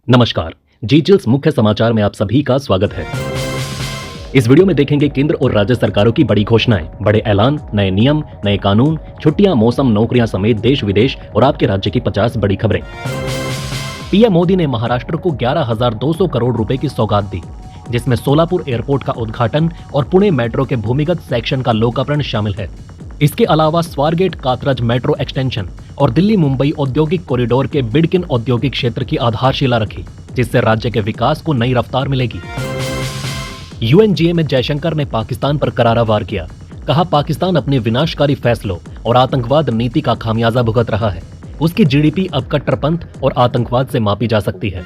नमस्कार। जीचिल्स मुख्य समाचार में आप सभी का स्वागत है। इस वीडियो में देखेंगे केंद्र और राज्य सरकारों की बड़ी घोषणाएं, बड़े ऐलान, नए नियम, नए कानून, छुट्टियां, मौसम, नौकरियां समेत देश विदेश और आपके राज्य की 50 बड़ी खबरें। पीएम मोदी ने महाराष्ट्र को 11,200 करोड़ रुपए की सौगात दी, जिसमें सोलापुर एयरपोर्ट का उद्घाटन और पुणे मेट्रो के भूमिगत सेक्शन का लोकार्पण शामिल है। इसके अलावा स्वारगेट कात्रज मेट्रो एक्सटेंशन और दिल्ली मुंबई औद्योगिक कॉरिडोर के बिडकिन औद्योगिक क्षेत्र की आधारशिला रखी, जिससे राज्य के विकास को नई रफ्तार मिलेगी। यूएनजीए में जयशंकर ने पाकिस्तान पर करारा वार किया। कहा, पाकिस्तान अपने विनाशकारी फैसलों और आतंकवाद नीति का खामियाजा भुगत रहा है। उसकी जीडीपी अब कट्टरपंथ और आतंकवाद से मापी जा सकती है।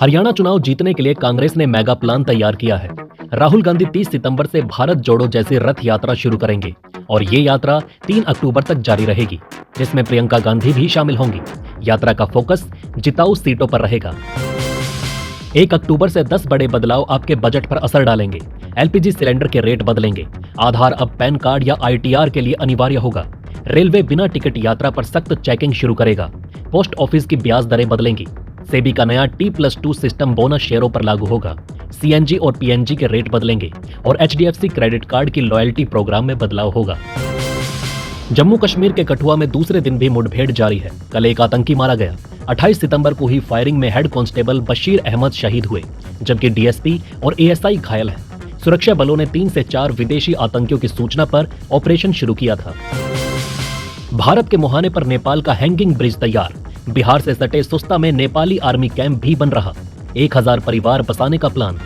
हरियाणा चुनाव जीतने के लिए कांग्रेस ने मेगा प्लान तैयार किया है। राहुल गांधी 30 सितंबर से भारत जोड़ो जैसी रथ यात्रा शुरू करेंगे और ये यात्रा 3 अक्टूबर तक जारी रहेगी, जिसमें प्रियंका गांधी भी शामिल होंगी। यात्रा का फोकस जिताऊ सीटों पर रहेगा। 1 अक्टूबर से 10 बड़े बदलाव आपके बजट पर असर डालेंगे। एलपीजी सिलेंडर के रेट बदलेंगे। आधार अब पैन कार्ड या आईटीआर के लिए अनिवार्य होगा। रेलवे बिना टिकट यात्रा पर सख्त चेकिंग शुरू करेगा। पोस्ट ऑफिस की ब्याज दरें बदलेंगी। सेबी का नया T+2 सिस्टम बोनस शेयरों पर लागू होगा। सीएनजी और पीएनजी के रेट बदलेंगे और एचडीएफसी क्रेडिट कार्ड की लॉयल्टी प्रोग्राम में बदलाव होगा। जम्मू कश्मीर के कठुआ में दूसरे दिन भी मुठभेड़ जारी है। कल एक आतंकी मारा गया। 28 सितंबर को हुई फायरिंग में हेड कांस्टेबल बशीर अहमद शहीद हुए, जबकि डीएसपी और एएसआई घायल हैं। सुरक्षा बलों ने 3 से 4 विदेशी आतंकियों की सूचना पर ऑपरेशन शुरू किया था। भारत के मुहाने पर नेपाल का हैंगिंग ब्रिज तैयार। बिहार से सटे सुस्ता में नेपाली आर्मी कैंप भी बन रहा। 1000 परिवार बसाने का प्लान।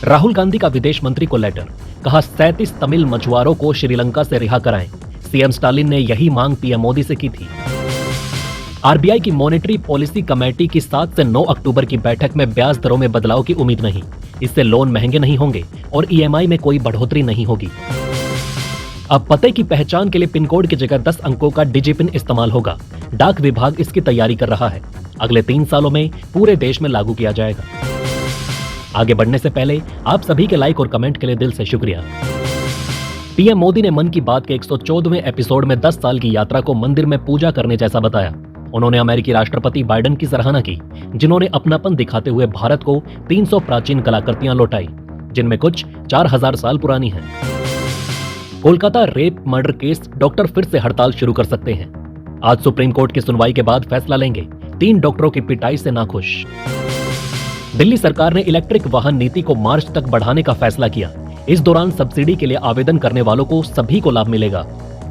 राहुल गांधी का विदेश मंत्री को लेटर। कहा, 37 तमिल मछुआरों को श्रीलंका से रिहा कराएं। सीएम स्टालिन ने यही मांग पीएम मोदी से की थी। आरबीआई की मॉनेटरी पॉलिसी कमेटी की 7 से 9 अक्टूबर की बैठक में ब्याज दरों में बदलाव की उम्मीद नहीं। इससे लोन महंगे नहीं होंगे और ईएमआई में कोई बढ़ोतरी नहीं होगी। अब पते की पहचान के लिए पिन कोड की जगह 10 अंकों का डिजिपिन इस्तेमाल होगा। डाक विभाग इसकी तैयारी कर रहा है। अगले 3 सालों में पूरे देश में लागू किया जाएगा। आगे बढ़ने से पहले आप सभी के लाइक और कमेंट के लिए दिल से शुक्रिया। पीएम मोदी ने मन की बात के 114वें एपिसोड में 10 साल की यात्रा को मंदिर में पूजा करने जैसा बताया। उन्होंने अमेरिकी राष्ट्रपति बाइडेन की सराहना की, जिन्होंने अपनापन दिखाते हुए भारत को 300 प्राचीन कलाकृतियां लौटाई, जिनमें कुछ 4000 साल पुरानी हैं। Kolkata rape murder case doctor फिर से हड़ताल शुरू कर सकते हैं। आज सुप्रीम कोर्ट की सुनवाई के बाद फैसला लेंगे। 3 डॉक्टरों की पिटाई से नाखुश। दिल्ली सरकार ने इलेक्ट्रिक वाहन नीति को मार्च तक बढ़ाने का फैसला किया। इस दौरान सब्सिडी के लिए आवेदन करने वालों को सभी को लाभ मिलेगा।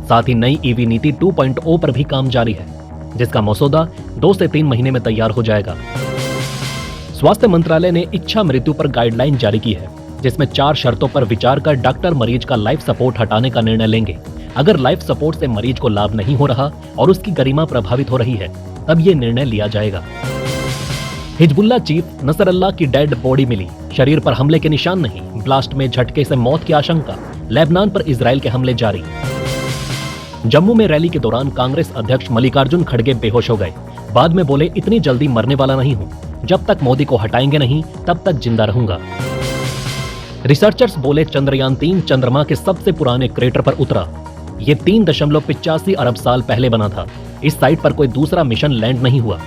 साथ ही नई ईवी नीति 2.0 पर भी काम जारी है, जिसका मसौदा 2 से 3 महीने में तैयार हो जाएगा। स्वास्थ्य मंत्रालय ने इच्छा मृत्यु पर गाइडलाइन जारी की है, जिसमें 4 शर्तों पर विचार कर डॉक्टर मरीज का लाइफ सपोर्ट हटाने का निर्णय लेंगे। अगर लाइफ सपोर्ट से मरीज को लाभ नहीं हो रहा और उसकी गरिमा प्रभावित हो रही है, तब ये निर्णय लिया जाएगा। हिजबुल्लाह चीफ नसरल्लाह की डेड बॉडी मिली। शरीर पर हमले के निशान नहीं। ब्लास्ट में झटके से मौत की आशंका। लेबनान पर इजराइल के हमले जारी। जम्मू में रैली के दौरान कांग्रेस अध्यक्ष मल्लिकार्जुन खड़गे बेहोश हो गए। बाद में बोले, इतनी जल्दी मरने वाला नहीं हूं। जब तक मोदी को हटाएंगे नहीं, तब तक जिंदा रहूंगा। रिसर्चर्स बोले, चंद्रयान 3 चंद्रमा के सबसे पुराने क्रेटर पर उतरा। ये 3.85 अरब साल पहले बना था। इस साइट पर कोई दूसरा मिशन लैंड नहीं हुआ।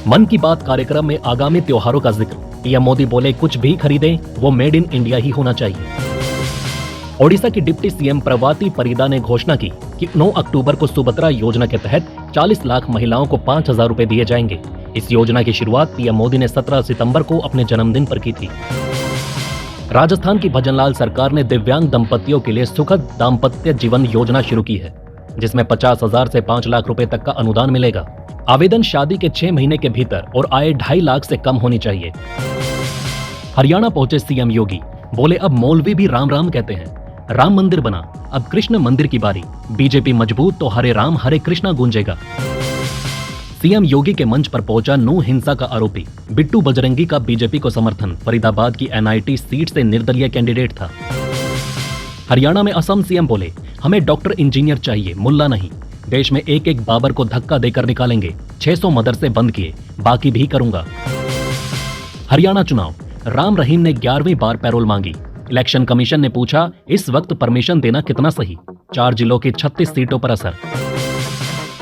मन की बात कार्यक्रम में आगामी त्योहारों का जिक्र। पीएम मोदी बोले, कुछ भी खरीदें वो मेड इन इंडिया ही होना चाहिए। ओडिशा की डिप्टी सीएम प्रभाती परिदा ने घोषणा की कि 9 अक्टूबर को सुभद्रा योजना के तहत 40 लाख महिलाओं को 5000 रुपए दिए जाएंगे। इस योजना की शुरुआत पीएम मोदी ने 17 सितंबर को अपने जन्मदिन पर की थी। राजस्थान की भजनलाल सरकार ने दिव्यांग दंपतियों के लिए सुखद दाम्पत्य जीवन योजना शुरू की है, जिसमें 50,000 से 5 लाख रुपए तक का अनुदान मिलेगा। आवेदन शादी के 6 महीने के भीतर और आय 2.5 लाख से कम होनी चाहिए। हरियाणा पहुंचे सीएम योगी। बोले, अब मौलवी भी राम राम कहते हैं। राम मंदिर बना, अब कृष्ण मंदिर की बारी। बीजेपी मजबूत तो हरे राम हरे कृष्णा गूंजेगा। सीएम योगी के मंच पर पहुंचा नू हिंसा का आरोपी। बिट्टू बजरंगी का बीजेपी को समर्थन। फरीदाबाद की एनआईटी सीट से निर्दलीय कैंडिडेट था। हरियाणा में असम सीएम बोले, हमें डॉक्टर इंजीनियर चाहिए, मुल्ला नहीं। देश में एक एक बाबर को धक्का देकर निकालेंगे। 600 मदरसे बंद किए, बाकी भी करूंगा। हरियाणा चुनाव। राम रहीम ने 11वीं बार पैरोल मांगी। इलेक्शन कमीशन ने पूछा, इस वक्त परमिशन देना कितना सही। 4 जिलों की 36 सीटों पर असर।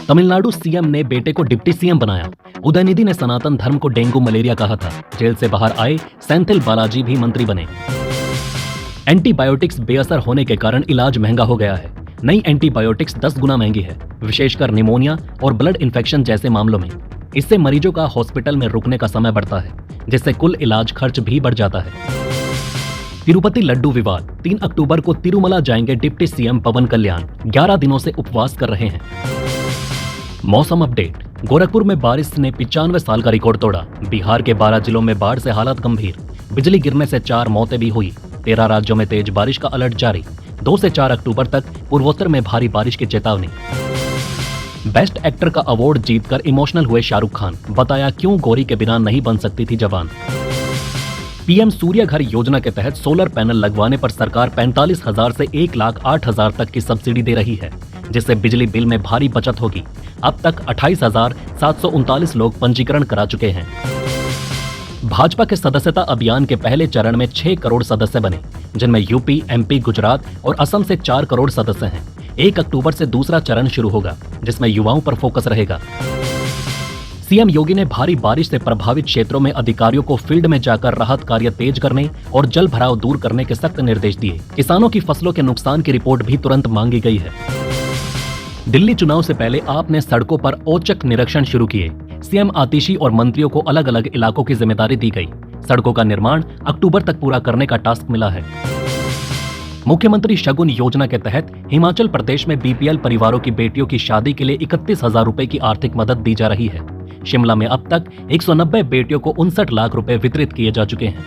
तमिलनाडु सीएम ने बेटे को डिप्टी सीएम बनाया। उदयनिधि ने सनातन धर्म को डेंगू मलेरिया कहा था। जेल से बाहर आए सेंथिल बालाजी भी मंत्री बने। एंटीबायोटिक्स बेअसर होने के कारण इलाज महंगा हो गया है। नई एंटीबायोटिक्स 10 गुना महंगी है, विशेषकर निमोनिया और ब्लड इन्फेक्शन जैसे मामलों में। इससे मरीजों का हॉस्पिटल में रुकने का समय बढ़ता है, जिससे कुल इलाज खर्च भी बढ़ जाता है। तिरुपति लड्डू विवाद। 3 अक्टूबर को तिरुमला जाएंगे डिप्टी सीएम पवन कल्याण। 11 दिनों से उपवास कर रहे हैं। मौसम अपडेट। गोरखपुर में बारिश ने 95 साल का रिकॉर्ड तोड़ा। बिहार के 12 जिलों में बाढ़ से हालत गंभीर। बिजली गिरने से 4 मौतें भी हुई। 13 राज्यों में तेज बारिश का अलर्ट जारी। 2 से 4 अक्टूबर तक पूर्वोत्तर में भारी बारिश की चेतावनी। बेस्ट एक्टर का अवार्ड जीतकर इमोशनल हुए शाहरुख खान। बताया क्यों गोरी के बिना नहीं बन सकती थी जवान। पीएम सूर्य घर योजना के तहत सोलर पैनल लगवाने पर सरकार 45,000 से 1,08,000 तक की सब्सिडी दे रही है, जिससे बिजली बिल में भारी बचत होगी। अब तक 28,739 लोग पंजीकरण करा चुके हैं। भाजपा के सदस्यता अभियान के पहले चरण में 6 करोड़ सदस्य बने, जिनमें यूपी, एमपी, गुजरात और असम से 4 करोड़ सदस्य हैं। 1 अक्टूबर से दूसरा चरण शुरू होगा, जिसमें युवाओं पर फोकस रहेगा। सीएम योगी ने भारी बारिश से प्रभावित क्षेत्रों में अधिकारियों को फील्ड में जाकर राहत कार्य तेज करने और जल भराव दूर करने के सख्त निर्देश दिए। किसानों की फसलों के नुकसान की रिपोर्ट भी तुरंत मांगी गई है। दिल्ली चुनाव से पहले आपने सड़कों पर औचक निरीक्षण शुरू किए। सीएम आतिशी और मंत्रियों को अलग अलग इलाकों की जिम्मेदारी दी गई। सड़कों का निर्माण अक्टूबर तक पूरा करने का टास्क मिला है। मुख्यमंत्री शगुन योजना के तहत हिमाचल प्रदेश में बीपीएल परिवारों की बेटियों की शादी के लिए 31,000 रुपए की आर्थिक मदद दी जा रही है। शिमला में अब तक 190 बेटियों को 59 लाख रुपए वितरित किए जा चुके हैं।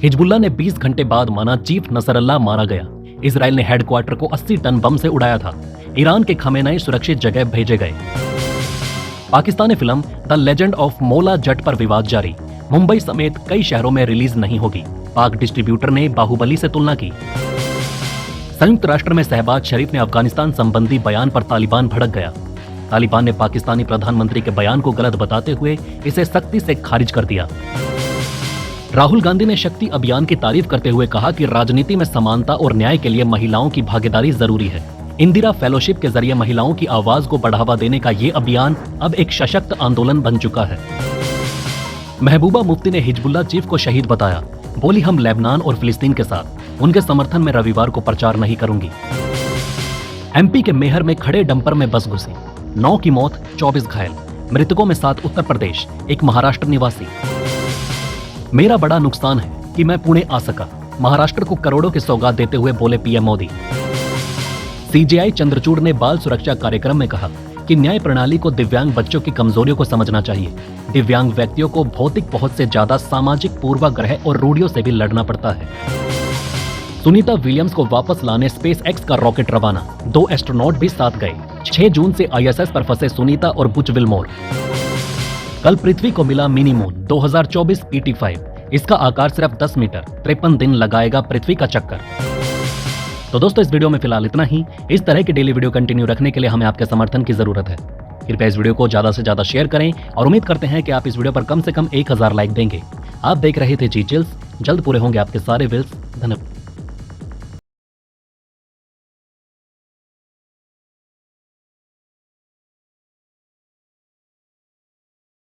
हिजबुल्लाह ने 20 घंटे बाद माना चीफ नसरल्लाह मारा गया। इजराइल ने हेडक्वार्टर को 80 टन बम से उड़ाया था। ईरान के खमेनेई सुरक्षित जगह भेजे गए। Pakistani film the legend of Maula Jatt पर विवाद जारी। मुंबई समेत कई शहरों में रिलीज नहीं होगी। पाक डिस्ट्रीब्यूटर ने बाहुबली से तुलना की। संयुक्त राष्ट्र में शहबाज शरीफ ने अफगानिस्तान संबंधी बयान पर तालिबान भड़क गया। तालिबान ने पाकिस्तानी प्रधानमंत्री के बयान को गलत बताते हुए इसे सख्ती से खारिज कर दिया। राहुल गांधी ने शक्ति अभियान की तारीफ करते हुए कहा कि राजनीति में समानता और न्याय के लिए महिलाओं की भागीदारी जरूरी है। इंदिरा फेलोशिप के जरिए महिलाओं की आवाज को बढ़ावा देने का ये अभियान अब एक सशक्त आंदोलन बन चुका है। महबूबा मुफ्ती ने हिजबुल्लाह चीफ को शहीद बताया। बोली, हम लेबनान और फिलिस्तीन के साथ, उनके समर्थन में रविवार को प्रचार नहीं करूंगी। एमपी के मेहर में खड़े डंपर में बस घुसी। 9 की मौत, 24 घायल। मृतकों में 7 उत्तर प्रदेश, 1 महाराष्ट्र निवासी। मेरा बड़ा नुकसान है कि मैं पुणे आ सका। महाराष्ट्र को करोड़ों की सौगात देते हुए बोले पीएम मोदी। सीजेआई चंद्रचूड़ ने बाल सुरक्षा कार्यक्रम में कहा कि न्याय प्रणाली को दिव्यांग बच्चों की कमजोरियों को समझना चाहिए। दिव्यांग व्यक्तियों को भौतिक पहुंच से ज्यादा सामाजिक पूर्वाग्रह और रूढ़ियों से भी लड़ना पड़ता है। सुनीता विलियम्स को वापस लाने स्पेस एक्स का रॉकेट रवाना। 2 एस्ट्रोनॉट भी साथ गए। 6 जून से आईएसएस पर फंसे सुनीता और बुच विल्मोर। कल पृथ्वी को मिला मिनी मून 2024 PT5। इसका आकार सिर्फ 10 मीटर। 53 दिन लगाएगा पृथ्वी का चक्कर। तो दोस्तों, इस वीडियो में फिलहाल इतना ही। इस तरह की डेली वीडियो कंटिन्यू रखने के लिए हमें आपके समर्थन की जरूरत है। कृपया इस वीडियो को ज्यादा से ज्यादा शेयर करें और उम्मीद करते हैं कि आप इस वीडियो पर कम से कम 1000 लाइक देंगे। आप देख रहे थे जी चिल्स। जल्द पूरे होंगे आपके सारे विल्स। धन्यवाद।